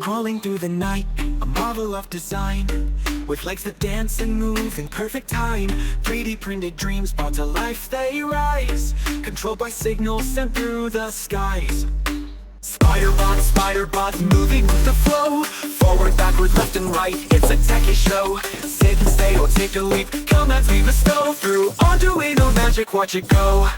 Crawling through the night, a marvel of design, with legs that dance and move in perfect time. 3D printed dreams brought to life, they rise, controlled by signals sent through the skies. Spider bots moving with the flow, forward, backward, left and right, it's a techie show. Sit and stay or take a leap, commands we bestow. Through Arduino magic, watch it go.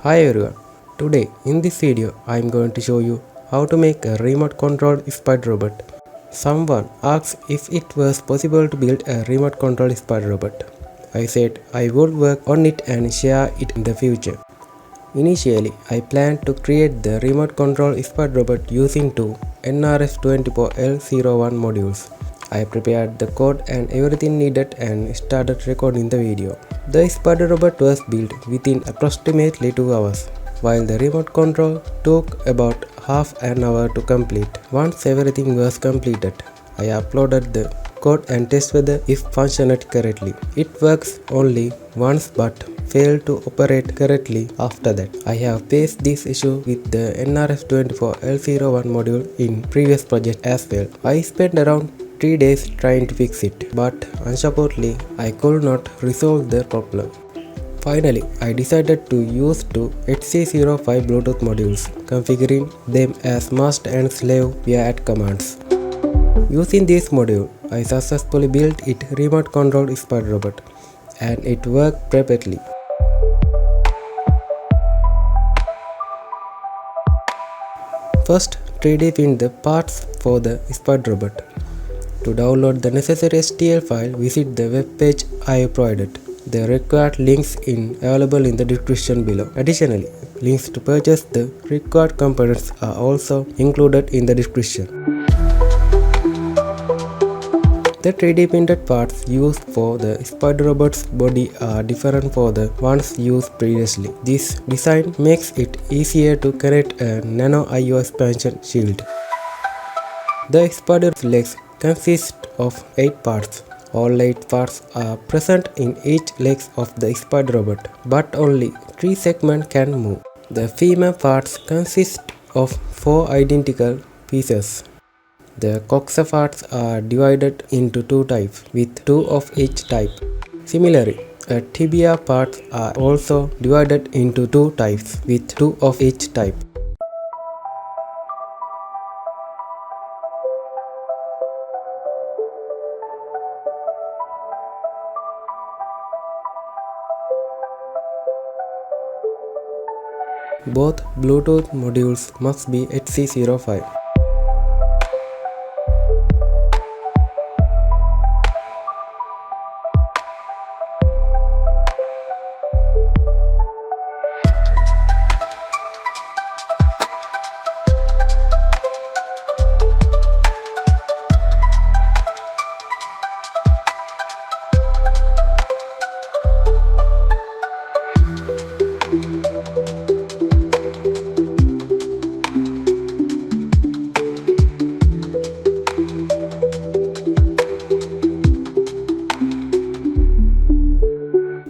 Hi everyone, today in this video I am going to show you how to make a remote controlled spider robot. Someone asked if it was possible to build a remote controlled spider robot. I said I would work on it and share it in the future. Initially I planned to create the remote controlled spider robot using two nRF24L01 modules. I prepared the code and everything needed and started recording the video. The spider robot was built within approximately 2 hours, while the remote control took about half an hour to complete. Once everything was completed, I uploaded the code and tested whether it functioned correctly. It works only once but failed to operate correctly after that. I have faced this issue with the nRF24L01 module in previous project as well. I spent around 3 days trying to fix it, but unfortunately I could not resolve the problem. Finally, I decided to use two HC05 Bluetooth modules, configuring them as master and slave via add commands. Using this module, I successfully built it remote controlled spider robot, and it worked perfectly. First, 3D print the parts for the spider robot. To download the necessary STL file, visit the web page I have provided. The required links available in the description below. Additionally, links to purchase the required components are also included in the description. The 3D printed parts used for the spider robot's body are different from the ones used previously. This design makes it easier to connect a nano IO expansion shield. The spider's legs consist of 8 parts. All 8 parts are present in each leg of the spider robot, but only 3 segments can move. The female parts consist of 4 identical pieces. The coxa parts are divided into 2 types, with 2 of each type. Similarly, tibia parts are also divided into 2 types, with 2 of each type. Both Bluetooth modules must be HC05.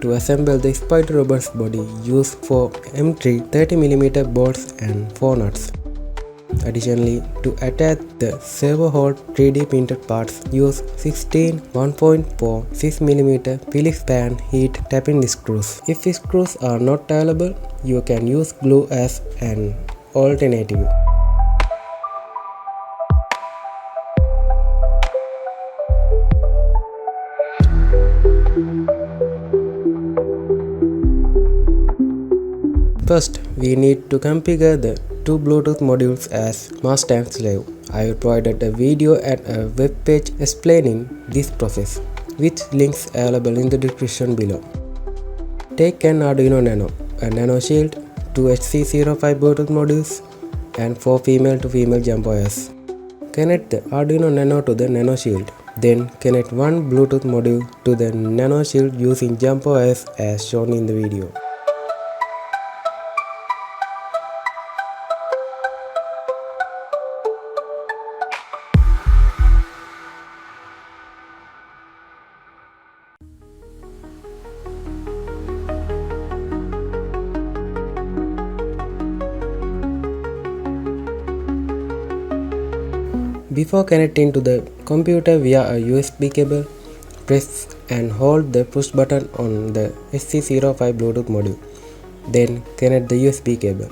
To assemble the spider robot's body, use 4 M3 30mm bolts and 4 nuts. Additionally, to attach the servo hold 3D printed parts, use 16 1.4 6mm Phillips pan heat tapping screws. If screws are not available, you can use glue as an alternative. First, we need to configure the 2 Bluetooth modules as master and slave. I have provided a video and a web page explaining this process, with links available in the description below. Take an Arduino Nano, a nano shield, 2 HC05 Bluetooth modules, and 4 female to female jump wires. Connect the Arduino Nano to the nano shield. Then connect one Bluetooth module to the nano shield using jump wires as shown in the video. Before connecting to the computer via a USB cable, press and hold the push button on the SC05 Bluetooth module. Then connect the USB cable.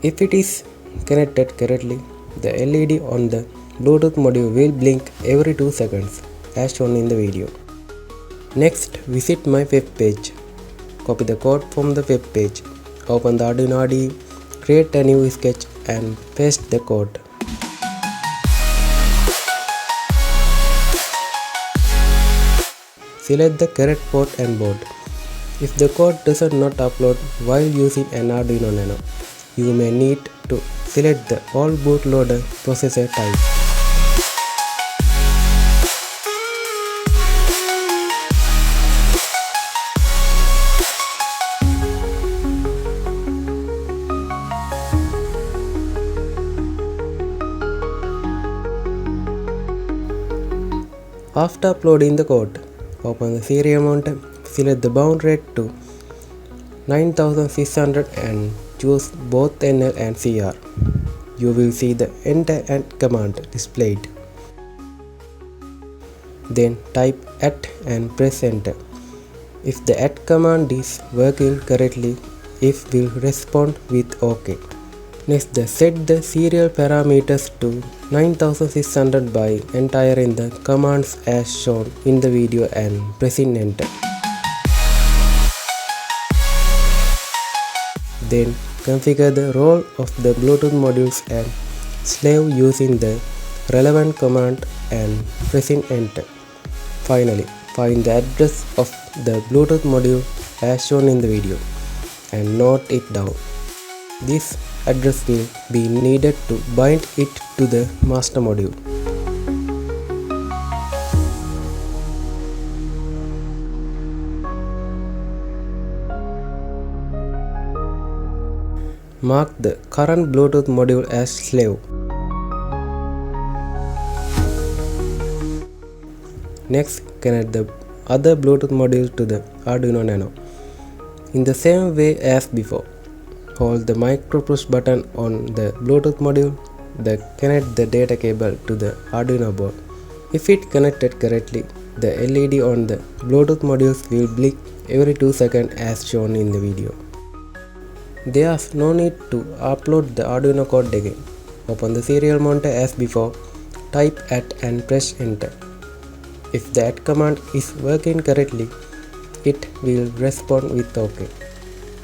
If it is connected correctly, the LED on the Bluetooth module will blink every 2 seconds as shown in the video. Next, visit my web page. Copy the code from the web page. Open the Arduino IDE, create a new sketch and paste the code. Select the correct port and board. If the code does not upload while using an Arduino Nano, you may need to select the all bootloader processor type. After uploading the code, open the serial monitor, select the bound rate to 9600 and choose both NL and CR. You will see the enter and command displayed. Then type at and press enter. If the at command is working correctly, it will respond with OK. Next, set the serial parameters to 9600 by entering the commands as shown in the video and pressing enter. Then configure the role of the Bluetooth modules and slave using the relevant command and pressing enter. Finally, find the address of the Bluetooth module as shown in the video and note it down. This address will be needed to bind it to the master module. Mark the current Bluetooth module as slave. Next, connect the other Bluetooth module to the Arduino Nano. In the same way as before, hold the micro push button on the Bluetooth module, then connect the data cable to the Arduino board. If it connected correctly, the LED on the Bluetooth modules will blink every 2 seconds as shown in the video. There is no need to upload the Arduino code again. Open the serial monitor as before, type at and press enter. If the at command is working correctly, it will respond with OK.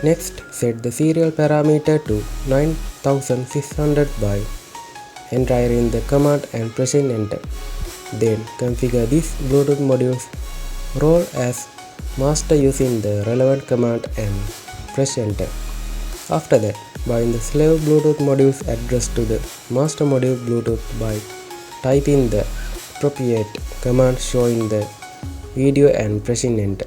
Next, set the serial parameter to 9600 by entering the command and pressing enter. Then configure this Bluetooth module's role as master using the relevant command and press enter. After that, bind the slave Bluetooth module's address to the master module Bluetooth by typing the appropriate command shown in the video and pressing enter.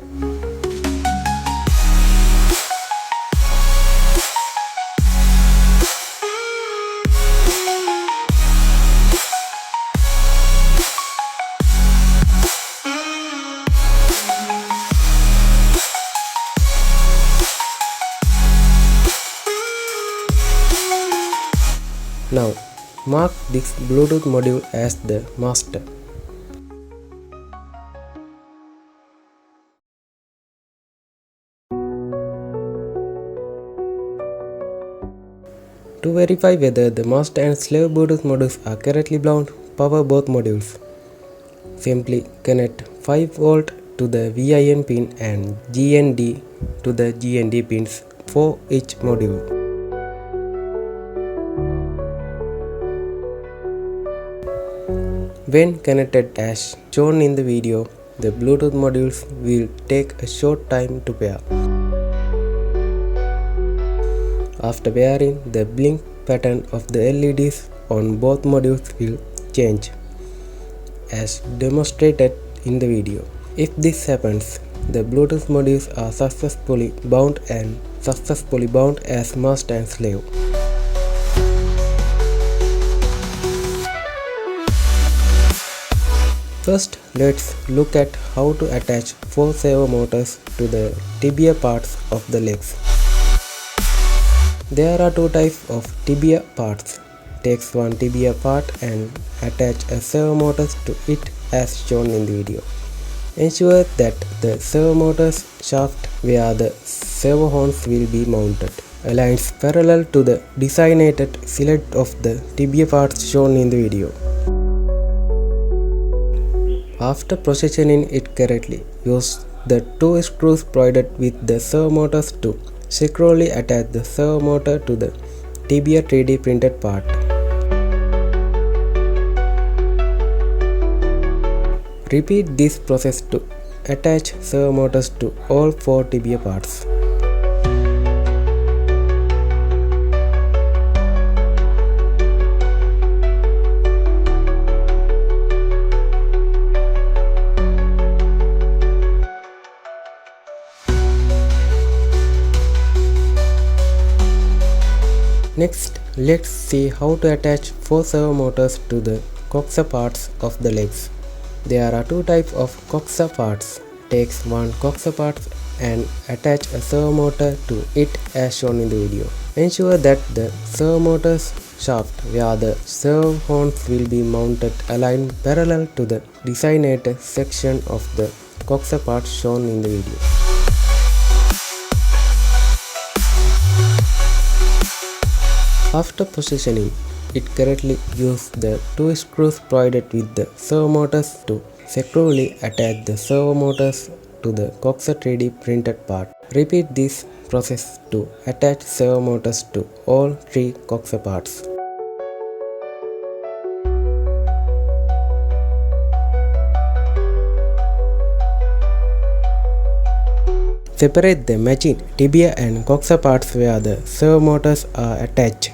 Now, mark this Bluetooth module as the master. To verify whether the master and slave Bluetooth modules are correctly bound, power both modules. Simply connect 5V to the VIN pin and GND to the GND pins for each module. When connected as shown in the video, the Bluetooth modules will take a short time to pair. After pairing, the blink pattern of the LEDs on both modules will change, as demonstrated in the video. If this happens, the Bluetooth modules are successfully bound as master and slave. First, let's look at how to attach 4 servo motors to the tibia parts of the legs. There are two types of tibia parts, takes one tibia part and attach a servo motor to it as shown in the video. Ensure that the servo motor's shaft where the servo horns will be mounted aligns parallel to the designated fillet of the tibia parts shown in the video. After positioning it correctly, use the two screws provided with the servo motors to securely attach the servo motor to the tibia 3D printed part. Repeat this process to attach servo motors to all 4 tibia parts. Next, let's see how to attach 4 servo motors to the coxa parts of the legs. There are 2 types of coxa parts. Take one coxa part and attach a servo motor to it as shown in the video. Ensure that the servo motor's shaft where the servo horns will be mounted align parallel to the designated section of the coxa part shown in the video. After positioning it correctly, use the 2 screws provided with the servo motors to securely attach the servo motors to the coxa 3D printed part. Repeat this process to attach servo motors to all 3 coxa parts. Separate the matching tibia and coxa parts where the servo motors are attached.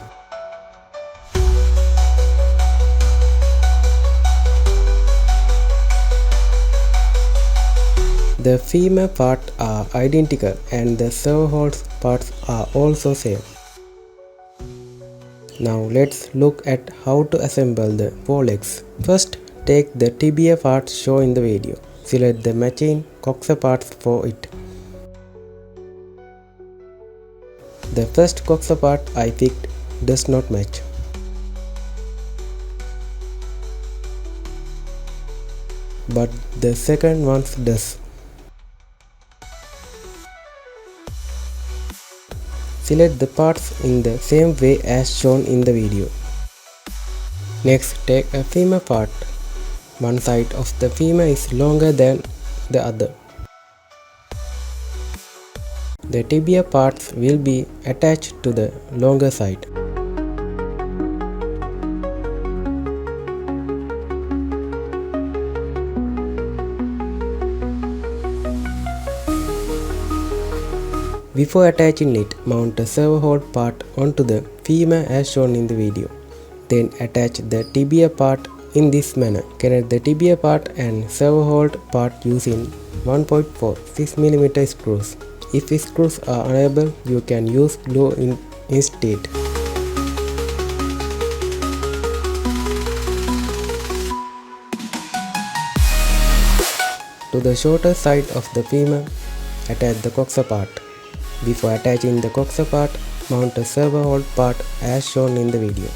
The femur parts are identical and the servo holes parts are also same. Now let's look at how to assemble the 4 legs. First, take the tibia parts shown in the video. Select the matching coxa parts for it. The first coxa part I picked does not match. But the second one does. Select the parts in the same way as shown in the video. Next, take a femur part. One side of the femur is longer than the other. The tibia parts will be attached to the longer side. Before attaching it, mount the servo hold part onto the femur as shown in the video. Then attach the tibia part in this manner. Connect the tibia part and servo hold part using 1.4 6mm screws. If screws are unable, you can use glue instead. To the shorter side of the femur, attach the coxa part. Before attaching the coxa part, mount a servo hold part as shown in the video.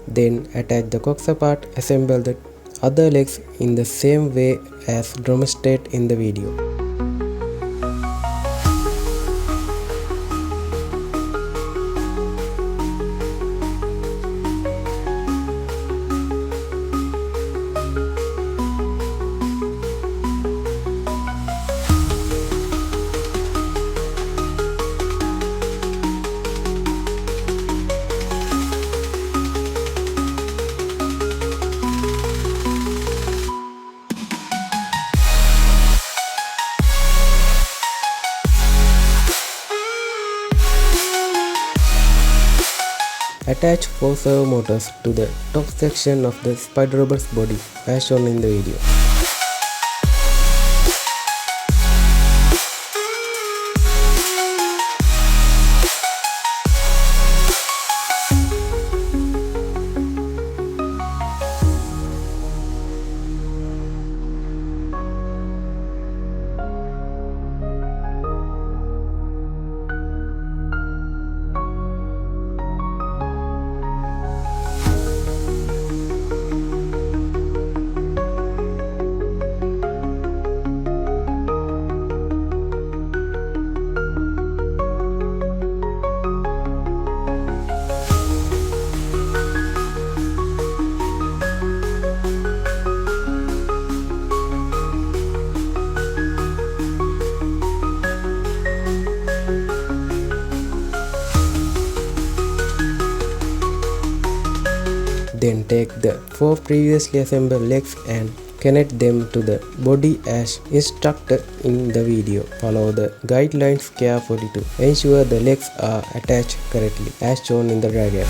Then attach the coxa part, assemble the other legs in the same way as demonstrated in the video. Attach 4 servo motors to the top section of the spider robot's body as shown in the video. Then take the 4 previously assembled legs and connect them to the body as instructed in the video. Follow the guidelines carefully to ensure the legs are attached correctly as shown in the diagram.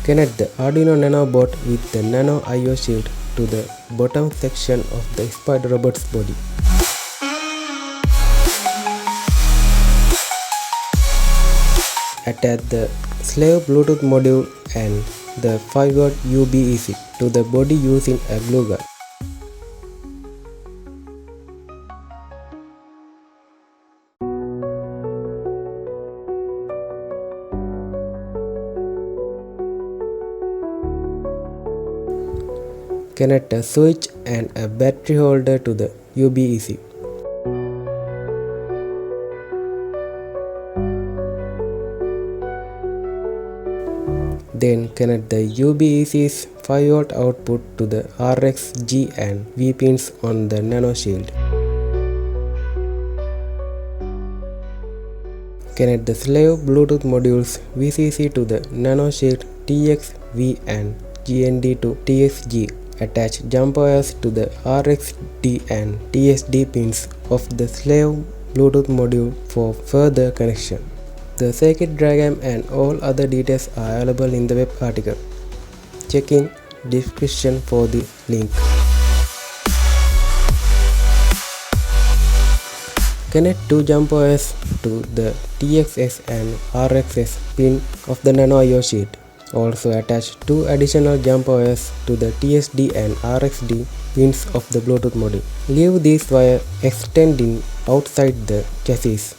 Connect the Arduino Nano board with the Nano I/O shield to the bottom section of the spider robot's body. Attach the slave Bluetooth module and the 5-watt UBEC to the body using a glue gun. Connect a switch and a battery holder to the UBEC. Then connect the UBEC's 5-watt output to the RX, G and V pins on the Nano shield. Connect the slave Bluetooth modules VCC to the Nano shield TX, V and GND to TXG. Attach jump wires to the RX, D and TSD pins of the slave Bluetooth module for further connection. The circuit diagram and all other details are available in the web article. Check in description for the link. Connect two jump wires to the TXS and RXS pin of the Nano I/O sheet. Also attach two additional jump wires to the TSD and RXD pins of the Bluetooth module. Leave these wires extending outside the chassis.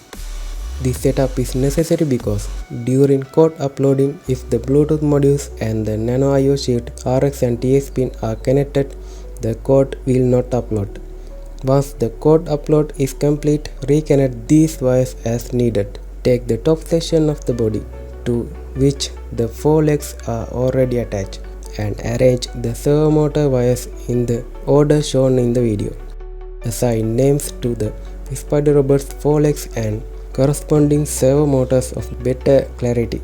This setup is necessary because during code uploading, if the Bluetooth modules and the Nano I/O sheet RX and TX pin are connected, the code will not upload. Once the code upload is complete, reconnect these wires as needed. Take the top section of the body, to which the 4 legs are already attached, and arrange the servo motor wires in the order shown in the video. Assign names to the spider robot's 4 legs and corresponding servo motors of better clarity.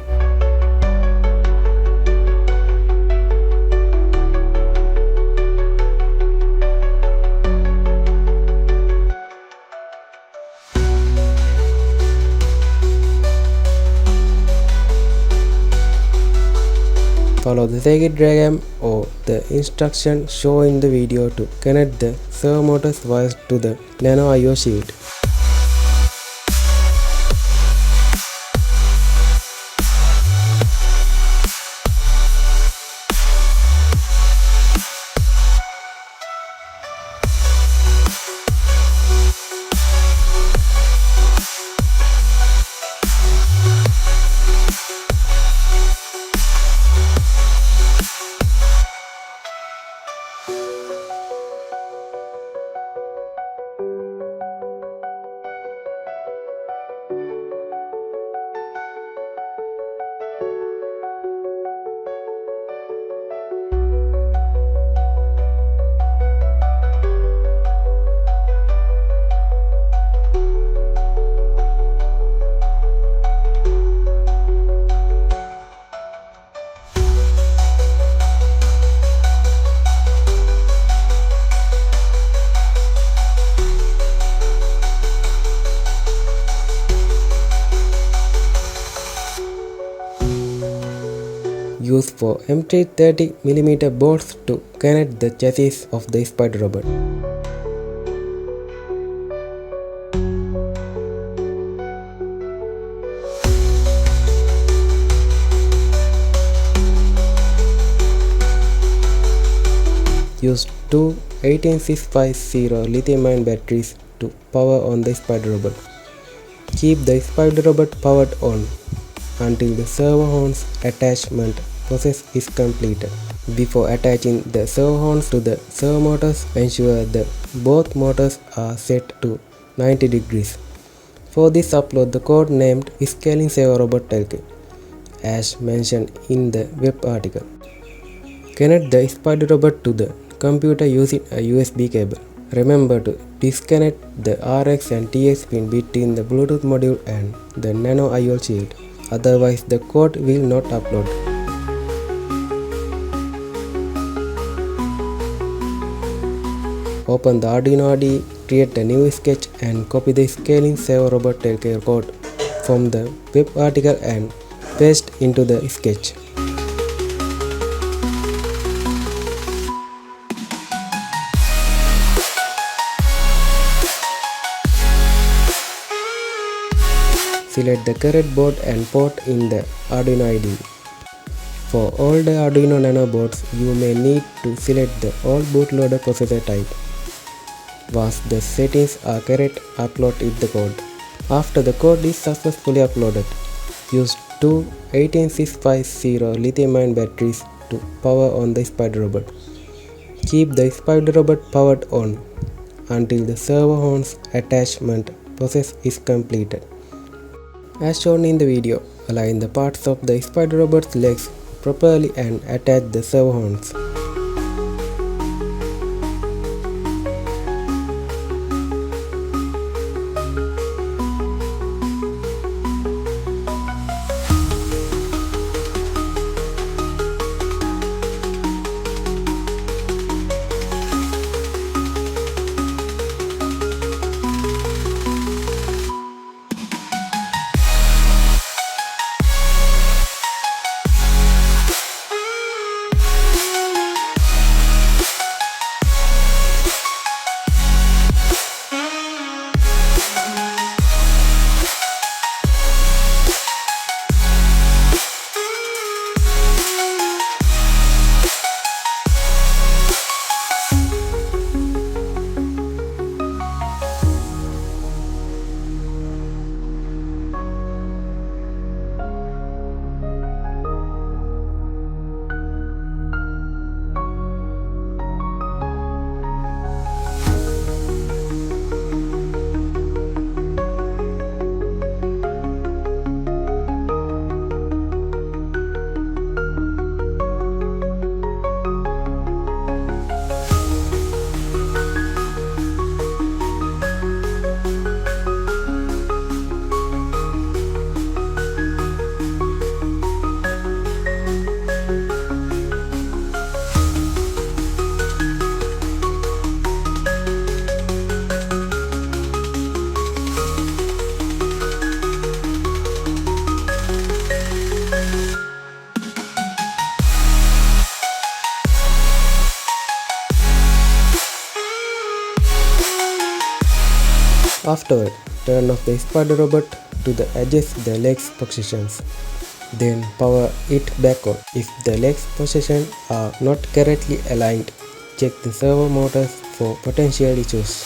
Follow the circuit diagram or the instruction shown in the video to connect the servo motors wires to the Nano I/O sheet. Use 4 empty 30mm bolts to connect the chassis of the spider robot. Use two 18650 lithium-ion batteries to power on the spider robot. Keep the spider robot powered on until the servo horns attachment process is completed. Before attaching the servo horns to the servo motors, ensure that both motors are set to 90 degrees. For this, upload the code named Scaling Servo Robot LK as mentioned in the web article. Connect the spider robot to the computer using a USB cable. Remember to disconnect the RX and TX pin between the Bluetooth module and the nano IO shield. Otherwise, the code will not upload. Open the Arduino IDE, create a new sketch and copy the Scaling Servo Robot LK code from the web article and paste into the sketch. Select the correct board and port in the Arduino IDE. For all the Arduino Nano boards, you may need to select the all bootloader processor type. Once the settings are correct, upload the code. After the code is successfully uploaded, use two 18650 lithium-ion batteries to power on the spider robot. Keep the spider robot powered on until the servo horns attachment process is completed. As shown in the video, align the parts of the spider robot's legs properly and attach the servo horns. Afterward, turn off the spider robot to adjust the legs positions. Then power it back on. If the legs positions are not correctly aligned, check the servo motors for potential issues.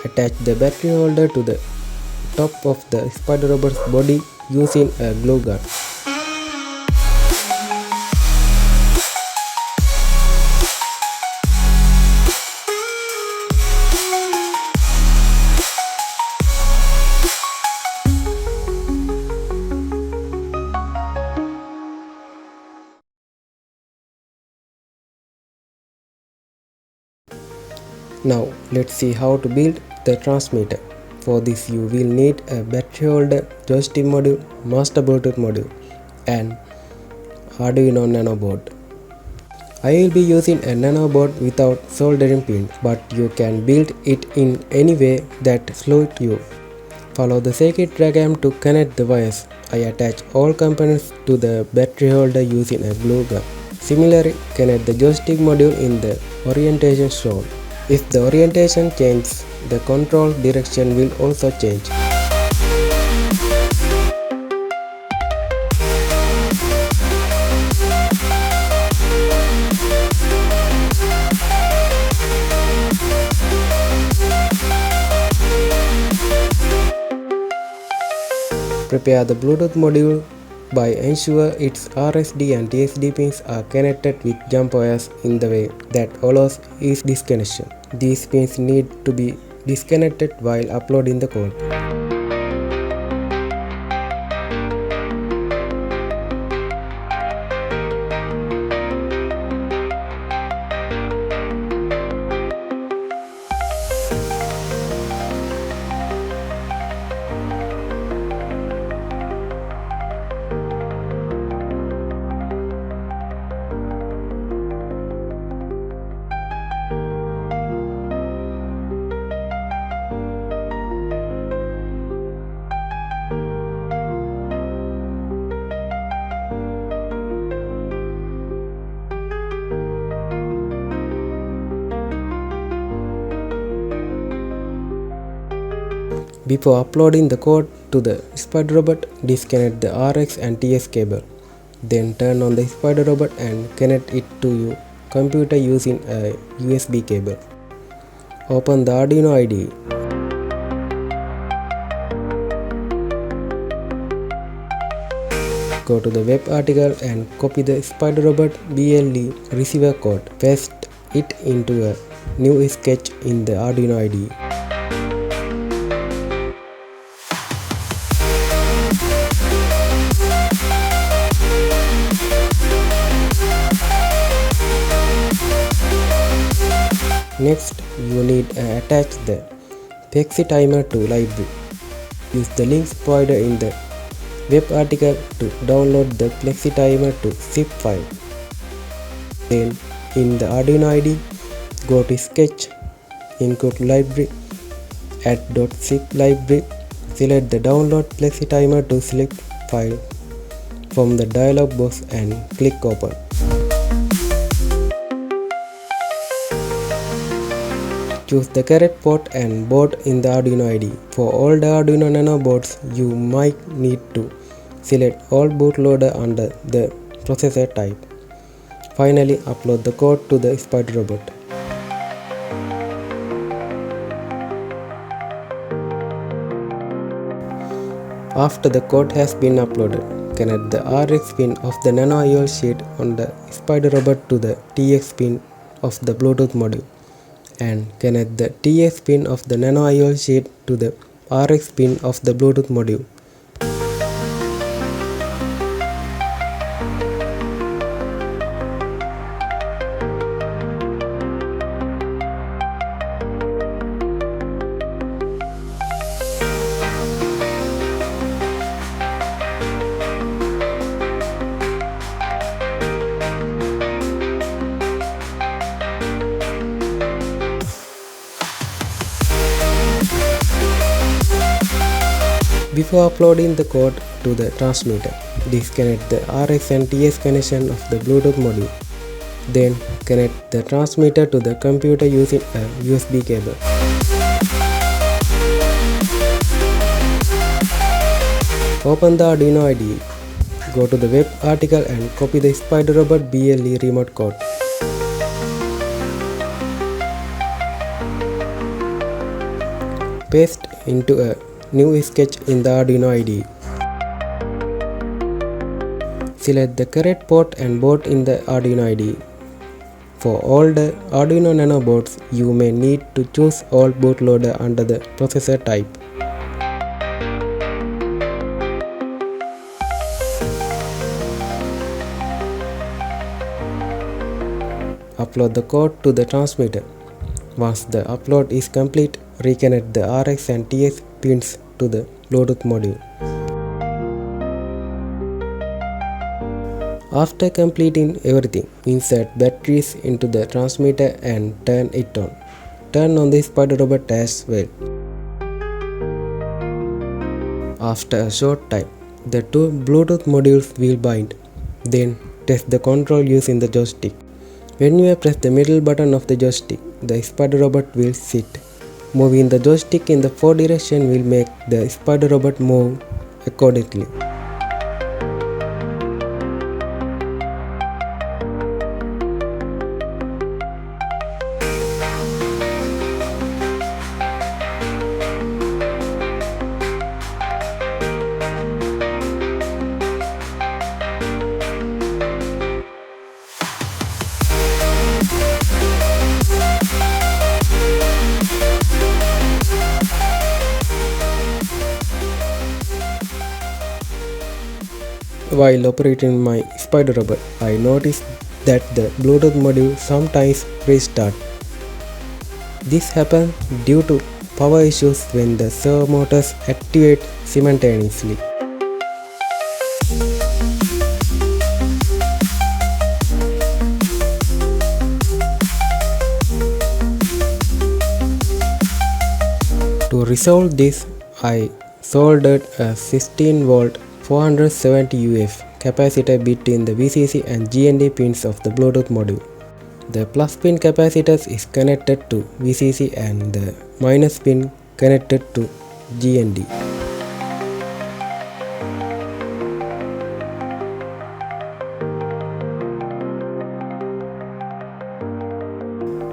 Attach the battery holder to the top of the spider robot's body using a glue gun. Now let's see how to build the transmitter. For this you will need a battery holder, joystick module, master Bluetooth module and Arduino Nano board. I will be using a Nano board without soldering pins, but you can build it in any way that suits you. Follow the circuit diagram to connect the wires. I attach all components to the battery holder using a glue gun. Similarly, connect the joystick module in the orientation shown. If the orientation changes, the control direction will also change. Prepare the Bluetooth module by ensure its RSD and TSD pins are connected with jump wires in the way that allows easy disconnection. These pins need to be disconnected while uploading the code. Before uploading the code to the spider robot, disconnect the RX and TX cable. Then turn on the spider robot and connect it to your computer using a USB cable. Open the Arduino IDE. Go to the web article and copy the spider robot BLE receiver code. Paste it into a new sketch in the Arduino IDE. Next, you need to attach the Plexi timer to library. Use the links provided in the web article to download the Plexi timer to zip file. Then, in the Arduino IDE, go to Sketch, Include Library, Add .zip library, select the Download Plexi timer to zip file from the dialog box and click Open. Choose the correct port and board in the Arduino IDE. For all the Arduino Nano boards, you might need to select all bootloader under the processor type. Finally, upload the code to the spider robot. After the code has been uploaded, connect the RX pin of the Nano IO sheet on the spider robot to the TX pin of the Bluetooth module, and connect the TX pin of the Nano IO sheet to the RX pin of the Bluetooth module. Before uploading the code to the transmitter, disconnect the RX and TX connection of the Bluetooth module. Then connect the transmitter to the computer using a USB cable. Open the Arduino IDE. Go to the web article and copy the spider robot BLE remote code. Paste into a new sketch in the Arduino IDE. Select the correct port and board in the Arduino IDE. For all the Arduino Nano boards, you may need to choose all bootloader under the processor type. Upload the code to the transmitter. Once the upload is complete, reconnect the RX and TX pins to the Bluetooth module. After completing everything, insert batteries into the transmitter and turn it on. Turn on the spider robot as well. After a short time, the two Bluetooth modules will bind. Then test the control using the joystick. When you press the middle button of the joystick, the spider robot will sit. Moving the joystick in the forward direction will make the spider robot move accordingly. While operating my spider robot, I noticed that the Bluetooth module sometimes restart. This happens due to power issues when the servo motors activate simultaneously. To resolve this, I soldered a 16V 470 UF capacitor between the VCC and GND pins of the Bluetooth module. The plus pin capacitor is connected to VCC and the minus pin connected to GND.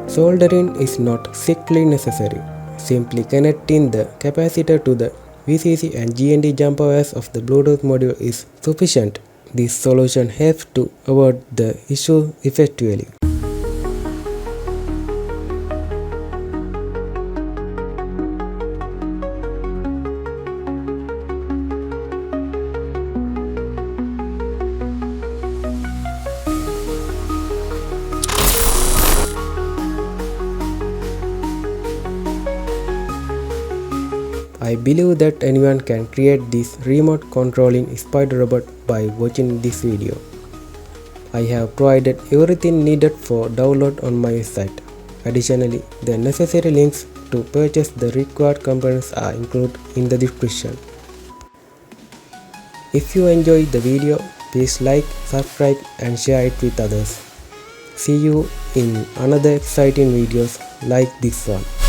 Soldering is not strictly necessary. Simply connecting the capacitor to the VCC and GND jumper wires of the Bluetooth module is sufficient. This solution helps to avoid the issue effectively. I believe that anyone can create this remote controlling spider robot by watching this video. I have provided everything needed for download on my website. Additionally, the necessary links to purchase the required components are included in the description. If you enjoyed the video, please like, subscribe and share it with others. See you in another exciting videos like this one.